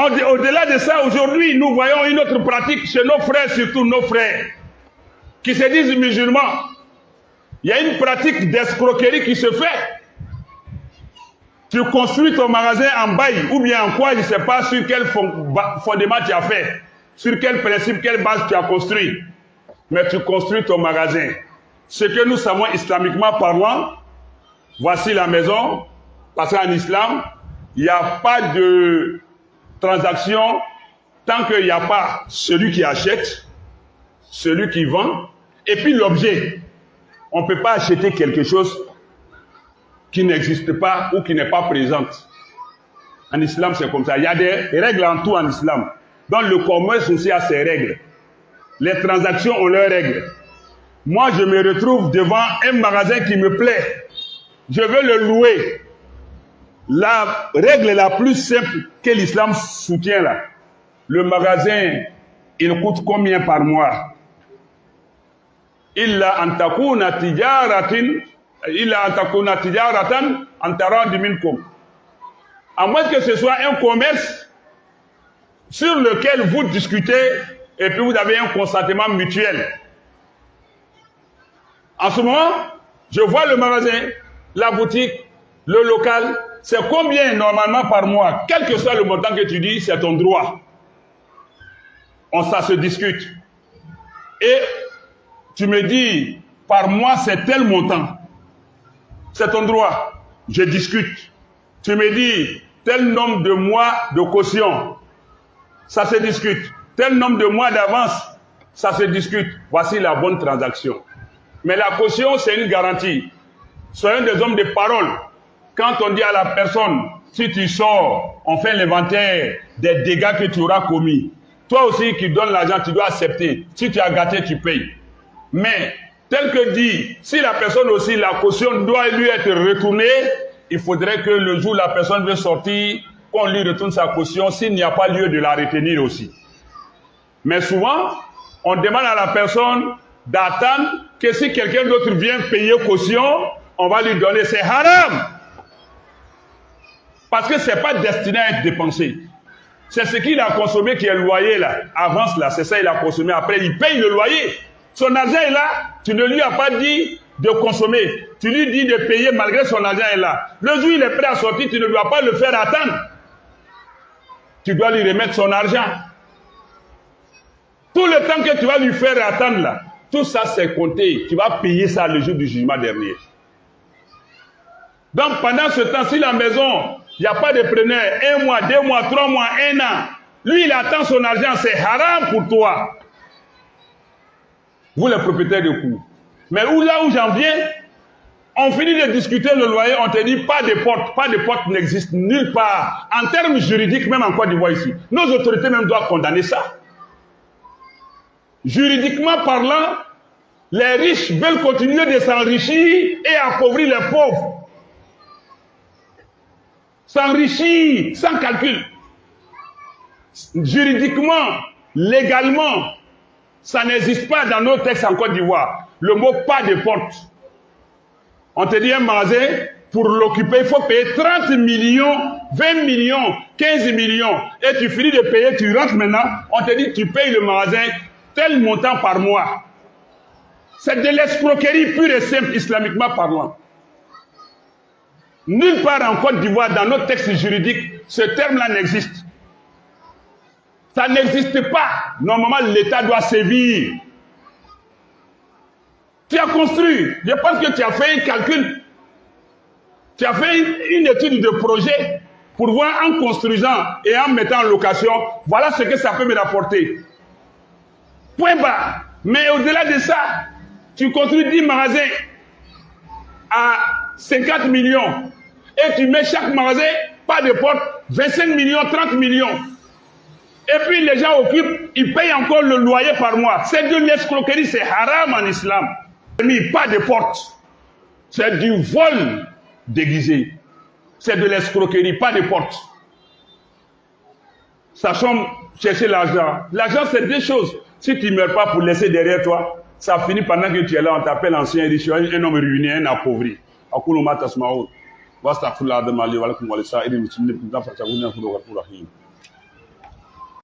Au-delà de ça, aujourd'hui, nous voyons une autre pratique chez nos frères, surtout nos frères, qui se disent musulmans. Il y a une pratique d'escroquerie qui se fait. Tu construis ton magasin en bail ou bien en quoi, je ne sais pas sur quel fondement tu as fait, sur quel principe, quelle base tu as construit. Mais tu construis ton magasin. Ce que nous savons islamiquement parlant, voici la maison, parce qu'en islam, il n'y a pas de transaction tant qu'il n'y a pas celui qui achète, celui qui vend, et puis l'objet. On ne peut pas acheter quelque chose qui n'existe pas ou qui n'est pas présente. En islam, c'est comme ça. Il y a des règles en tout en islam. Donc le commerce aussi a ses règles. Les transactions ont leurs règles. Moi, je me retrouve devant un magasin qui me plaît. Je veux le louer. La règle la plus simple que l'islam soutient là. Le magasin, il coûte combien par mois? Illa antakuna tijaratin, illa antakuna tijaratan antaradi minkum. À moins que ce soit un commerce sur lequel vous discutez et puis vous avez un consentement mutuel. En ce moment, je vois le magasin, la boutique, le local. C'est combien normalement par mois? Quel que soit le montant que tu dis, c'est ton droit. Ça se discute. Et tu me dis, par mois, c'est tel montant. C'est ton droit. Je discute. Tu me dis, tel nombre de mois de caution. Ça se discute. Tel nombre de mois d'avance. Ça se discute. Voici la bonne transaction. Mais la caution, c'est une garantie. Soyons des hommes de parole. Quand on dit à la personne, si tu sors, on fait l'inventaire des dégâts que tu auras commis. Toi aussi qui donnes l'argent, tu dois accepter. Si tu as gâté, tu payes. Mais, tel que dit, si la personne aussi, la caution doit lui être retournée, il faudrait que le jour où la personne veut sortir, qu'on lui retourne sa caution, s'il n'y a pas lieu de la retenir aussi. Mais souvent, on demande à la personne d'attendre que si quelqu'un d'autre vient payer caution, on va lui donner. C'est haram. Parce que ce n'est pas destiné à être dépensé. C'est ce qu'il a consommé qui est le loyer là. Avance là, c'est ça il a consommé. Après, il paye le loyer. Son argent est là. Tu ne lui as pas dit de consommer. Tu lui dis de payer malgré son argent est là. Le jour où il est prêt à sortir, tu ne dois pas le faire attendre. Tu dois lui remettre son argent. Tout le temps que tu vas lui faire attendre là, tout ça c'est compté. Tu vas payer ça le jour du jugement dernier. Donc pendant ce temps, si la maison, il n'y a pas de preneur, 1 mois, 2 mois, 3 mois, 1 an, lui il attend son argent, c'est haram pour toi. Vous les propriétaires de cours. Mais là où j'en viens, on finit de discuter le loyer, on te dit pas de porte n'existe nulle part. En termes juridiques, même en Côte d'Ivoire ici, nos autorités même doivent condamner ça. Juridiquement parlant, les riches veulent continuer de s'enrichir et appauvrir les pauvres. S'enrichir sans calcul. Juridiquement, légalement, ça n'existe pas dans nos textes en Côte d'Ivoire. Le mot pas de porte. On te dit un magasin, pour l'occuper, il faut payer 30 millions, 20 millions, 15 millions. Et tu finis de payer, tu rentres maintenant, on te dit tu payes le magasin tel montant par mois. C'est de l'escroquerie pure et simple, islamiquement parlant. Nulle part en Côte d'Ivoire, dans nos textes juridiques, ce terme-là n'existe. Ça n'existe pas. Normalement, l'État doit sévir. Tu as construit. Je pense que tu as fait un calcul. Tu as fait une étude de projet pour voir en construisant et en mettant en location, voilà ce que ça peut me rapporter. Point bas. Mais au-delà de ça, tu construis 10 magasins à 50 millions et tu mets chaque magasin, pas de porte, 25 millions, 30 millions. Et puis les gens occupent, ils payent encore le loyer par mois. C'est de l'escroquerie, c'est haram en islam. Pas de porte. C'est du vol déguisé. C'est de l'escroquerie, pas de porte. Sachons chercher l'argent. L'argent, c'est deux choses. Si tu ne meurs pas pour laisser derrière toi, ça finit pendant que tu es là, on t'appelle ancien riche, un homme ruiné, un appauvri.